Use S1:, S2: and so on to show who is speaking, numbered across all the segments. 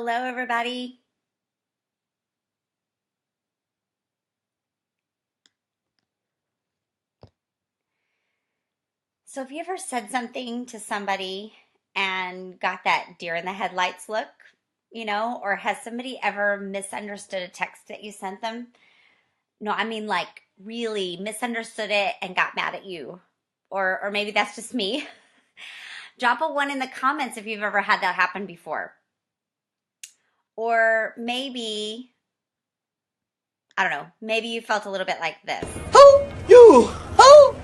S1: Hello, everybody. So, have you ever said something to somebody and got that deer in the headlights look, or has somebody ever misunderstood a text that you sent them? No, I mean like really misunderstood it and got mad at you. Or maybe that's just me. Drop a one in the comments if you've ever had that happen before. Or maybe, I don't know, maybe you felt a little bit like this.
S2: Who? You! Who?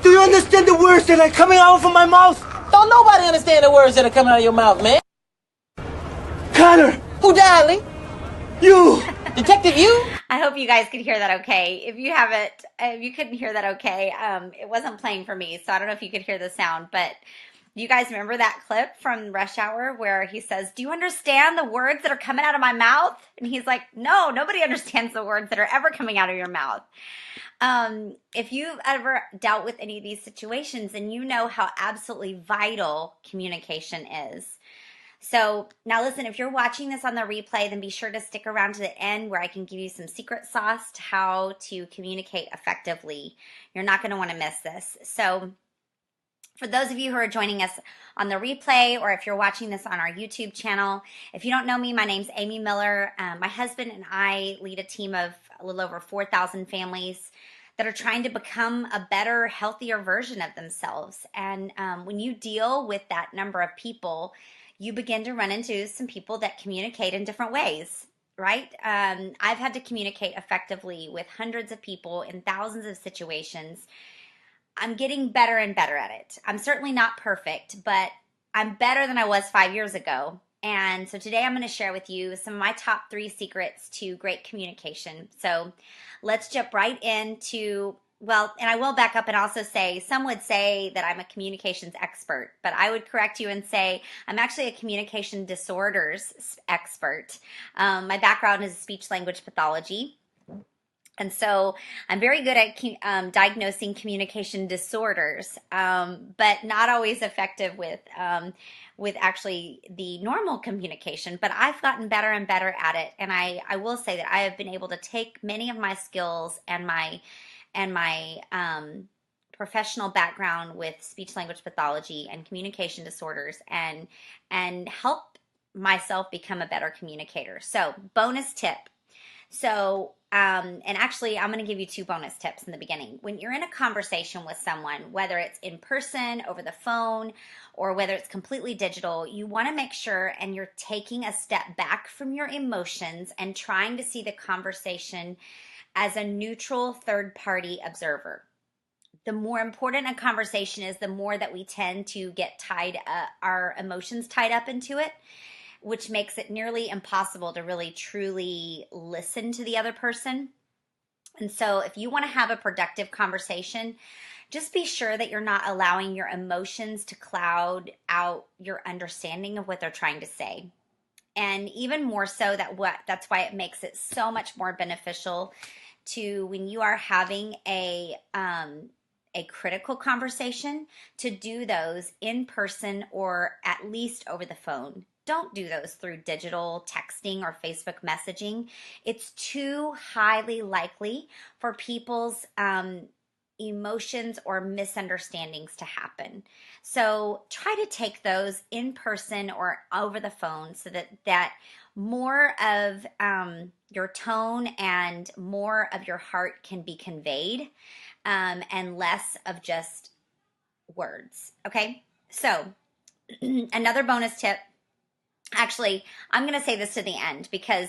S2: Do you understand the words that are coming out from my mouth?
S3: Don't nobody understand the words that are coming out of your mouth, man.
S2: Connor!
S3: Who died, Lee?
S2: You!
S3: Detective, you?
S1: I hope you guys could hear that okay. If you couldn't hear that okay, it wasn't playing for me, so I don't know if you could hear the sound, but you guys remember that clip from Rush Hour where he says, "Do you understand the words that are coming out of my mouth?" And he's like, "No, nobody understands the words that are ever coming out of your mouth." If you've ever dealt with any of these situations, and you know how absolutely vital communication is. So now listen, if you're watching this on the replay, then be sure to stick around to the end where I can give you some secret sauce to how to communicate effectively. You're not going to want to miss this. So for those of you who are joining us on the replay, or if you're watching this on our YouTube channel, if you don't know me, my name's Amy Miller. My husband and I lead a team of a little over 4,000 families that are trying to become a better, healthier version of themselves. And when you deal with that number of people, you begin to run into some people that communicate in different ways, right? I've had to communicate effectively with hundreds of people in thousands of situations. I'm getting better and better at it. I'm certainly not perfect, but I'm better than I was 5 years ago. And so today I'm going to share with you some of my top 3 secrets to great communication. So let's jump right into, well, and I will back up and also say, some would say that I'm a communications expert, but I would correct you and say I'm actually a communication disorders expert. My background is speech language pathology. And so I'm very good at diagnosing communication disorders, but not always effective with actually the normal communication. But I've gotten better and better at it, and I will say that I have been able to take many of my skills and my professional background with speech language pathology and communication disorders and help myself become a better communicator. So bonus tip. And actually, I'm going to give you 2 bonus tips in the beginning. When you're in a conversation with someone, whether it's in person, over the phone, or whether it's completely digital, you want to make sure and you're taking a step back from your emotions and trying to see the conversation as a neutral third-party observer. The more important a conversation is, the more that we tend to get our emotions tied up into it, which makes it nearly impossible to really truly listen to the other person. And so if you want to have a productive conversation, just be sure that you're not allowing your emotions to cloud out your understanding of what they're trying to say. And even more so, that's why it makes it so much more beneficial to, when you are having a critical conversation, to do those in person or at least over the phone. Don't do those through digital texting or Facebook messaging. It's too highly likely for people's emotions or misunderstandings to happen. So try to take those in person or over the phone so that more of your tone and more of your heart can be conveyed, and less of just words. Okay, so another bonus tip. Actually, I'm going to say this to the end because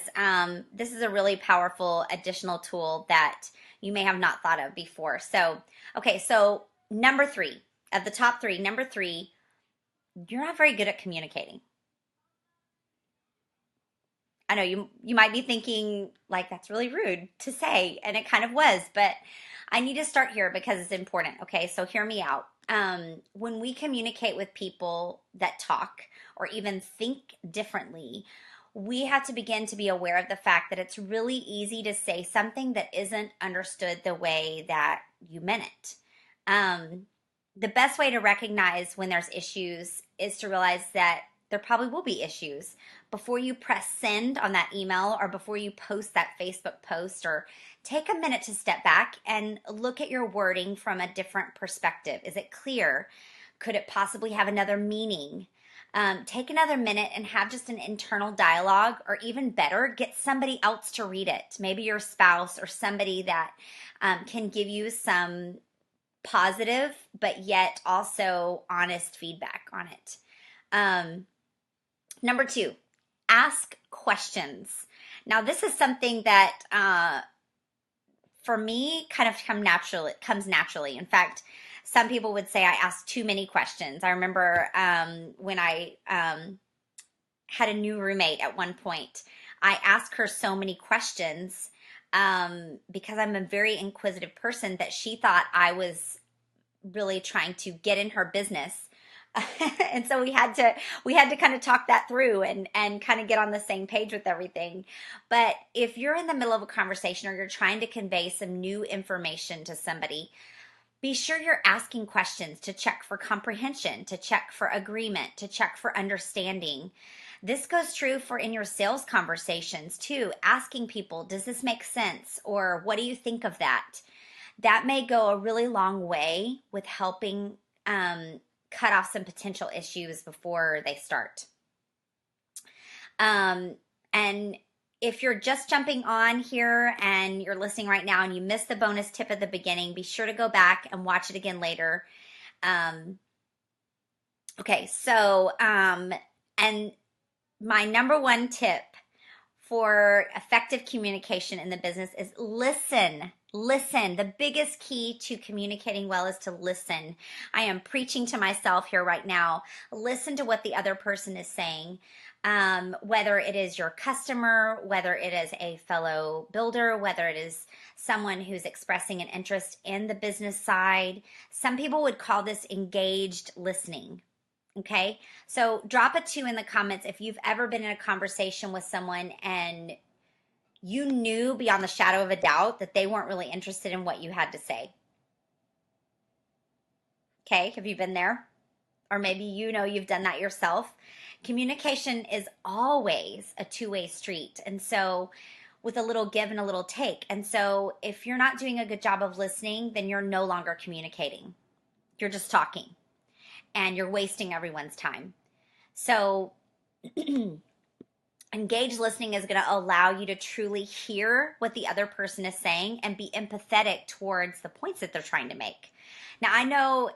S1: this is a really powerful additional tool that you may have not thought of before. So, okay, so number 3 of the top 3, number 3, you're not very good at communicating. I know you might be thinking like that's really rude to say, and it kind of was, but I need to start here because it's important. Okay, so hear me out. When we communicate with people that talk or even think differently, we have to begin to be aware of the fact that it's really easy to say something that isn't understood the way that you meant it. The best way to recognize when there's issues is to realize that There probably will be issues. Before you press send on that email or before you post that Facebook post, or take a minute to step back and look at your wording from a different perspective. Is it clear? Could it possibly have another meaning? Take another minute and have just an internal dialogue, or even better, get somebody else to read it. Maybe your spouse or somebody that can give you some positive but yet also honest feedback on it. Number two, ask questions. Now, this is something that for me kind of comes naturally. In fact, some people would say I ask too many questions. I remember when I had a new roommate at one point, I asked her so many questions because I'm a very inquisitive person that she thought I was really trying to get in her business. And so we had to kind of talk that through and kind of get on the same page with everything. But if you're in the middle of a conversation or you're trying to convey some new information to somebody, be sure you're asking questions to check for comprehension, to check for agreement, to check for understanding. This goes true for in your sales conversations too, asking people, does this make sense? Or what do you think of that? That may go a really long way with helping cut off some potential issues before they start. And if you're just jumping on here and you're listening right now and you missed the bonus tip at the beginning, be sure to go back and watch it again later. Okay, so, and my number one tip for effective communication in the business is listen. Listen. The biggest key to communicating well is to listen. I am preaching to myself here right now. Listen to what the other person is saying. Whether it is your customer, whether it is a fellow builder, whether it is someone who's expressing an interest in the business side. Some people would call this engaged listening. Okay, so drop a 2 in the comments if you've ever been in a conversation with someone and you knew beyond the shadow of a doubt that they weren't really interested in what you had to say. Okay, have you been there? Or maybe you've done that yourself. Communication is always a two-way street. And so with a little give and a little take. And so if you're not doing a good job of listening, then you're no longer communicating. You're just talking. And you're wasting everyone's time. So engaged listening is going to allow you to truly hear what the other person is saying and be empathetic towards the points that they're trying to make. Now, I know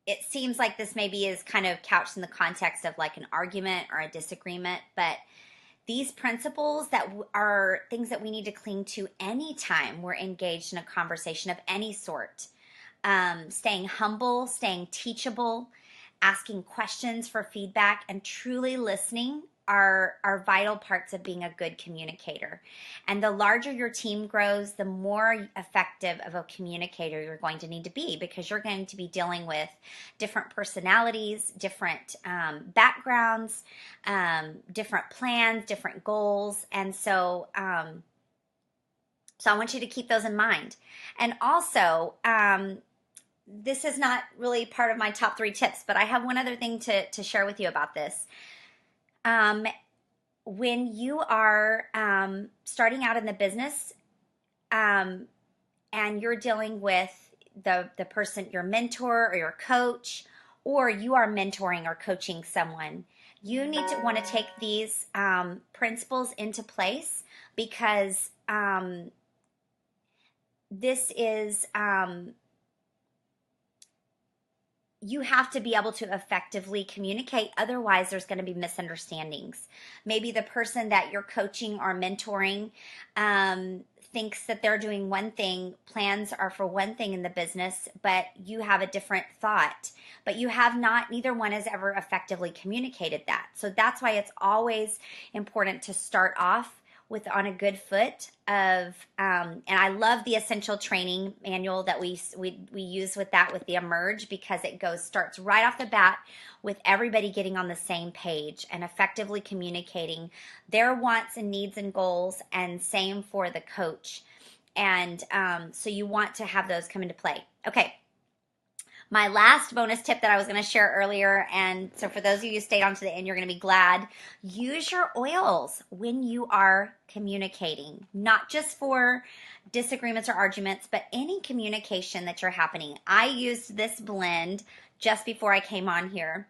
S1: it seems like this maybe is kind of couched in the context of like an argument or a disagreement, but these principles that are things that we need to cling to anytime we're engaged in a conversation of any sort. Staying humble, staying teachable, asking questions for feedback, and truly listening are vital parts of being a good communicator. And the larger your team grows, the more effective of a communicator you're going to need to be, because you're going to be dealing with different personalities, different backgrounds, different plans, different goals. And so I want you to keep those in mind. And also, this is not really part of my top 3 tips, but I have one other thing to share with you about this. When you are starting out in the business and you're dealing with the person, your mentor or your coach, or you are mentoring or coaching someone, you need to want to take these principles into place, because this is you have to be able to effectively communicate. Otherwise, there's going to be misunderstandings. Maybe the person that you're coaching or mentoring thinks that they're doing one thing, plans are for one thing in the business, but you have a different thought. But you have not, neither one has ever effectively communicated that. So that's why it's always important to start off on a good foot of, and I love the essential training manual that we use with that, with the Emerge, because it starts right off the bat with everybody getting on the same page and effectively communicating their wants and needs and goals, and same for the coach. And so you want to have those come into play. Okay. My last bonus tip that I was going to share earlier, and so for those of you who stayed on to the end, you're going to be glad. Use your oils when you are communicating, not just for disagreements or arguments, but any communication that you're happening. I used this blend just before I came on here.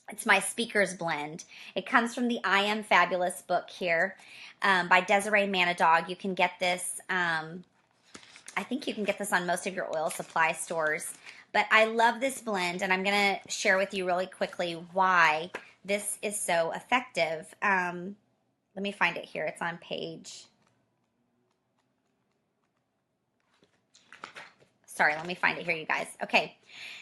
S1: It's my speaker's blend. It comes from the I Am Fabulous book here by Desiree Manadog. You can get this. I think you can get this on most of your oil supply stores. But I love this blend, and I'm going to share with you really quickly why this is so effective. Let me find it here. It's on page. Sorry, let me find it here, you guys. Okay.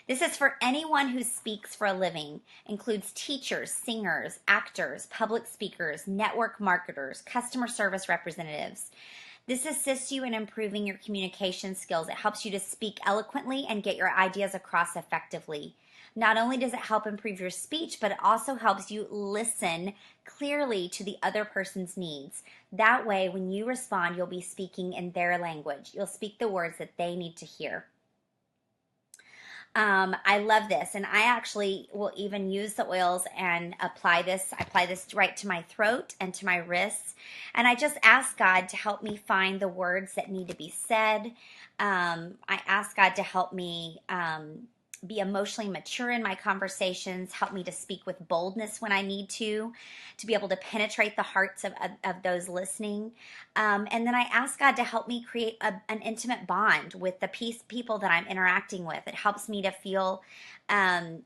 S1: This is for anyone who speaks for a living, includes teachers, singers, actors, public speakers, network marketers, customer service representatives. This assists you in improving your communication skills. It helps you to speak eloquently and get your ideas across effectively. Not only does it help improve your speech, but it also helps you listen clearly to the other person's needs. That way, when you respond, you'll be speaking in their language. You'll speak the words that they need to hear. I love this, and I actually will even use the oils and apply this. I apply this right to my throat and to my wrists, and I just ask God to help me find the words that need to be said. I ask God to help me be emotionally mature in my conversations, help me to speak with boldness when I need to be able to penetrate the hearts of those listening. And then I ask God to help me create an intimate bond with the people that I'm interacting with. It helps me to feel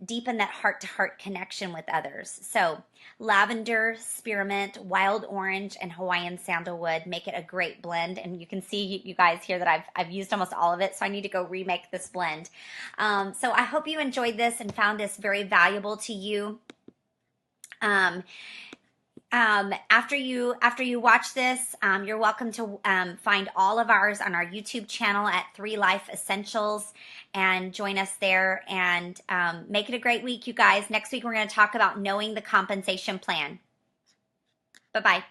S1: deepen that heart-to-heart connection with others. So lavender, spearmint, wild orange, and Hawaiian sandalwood make it a great blend. And you can see, you guys, here that I've used almost all of it, so I need to go remake this blend. So I hope you enjoyed this and found this very valuable to you. After you watch this, you're welcome to find all of ours on our YouTube channel at 3 Life Essentials and join us there, and make it a great week, you guys. Next week, we're going to talk about knowing the compensation plan. Bye-bye.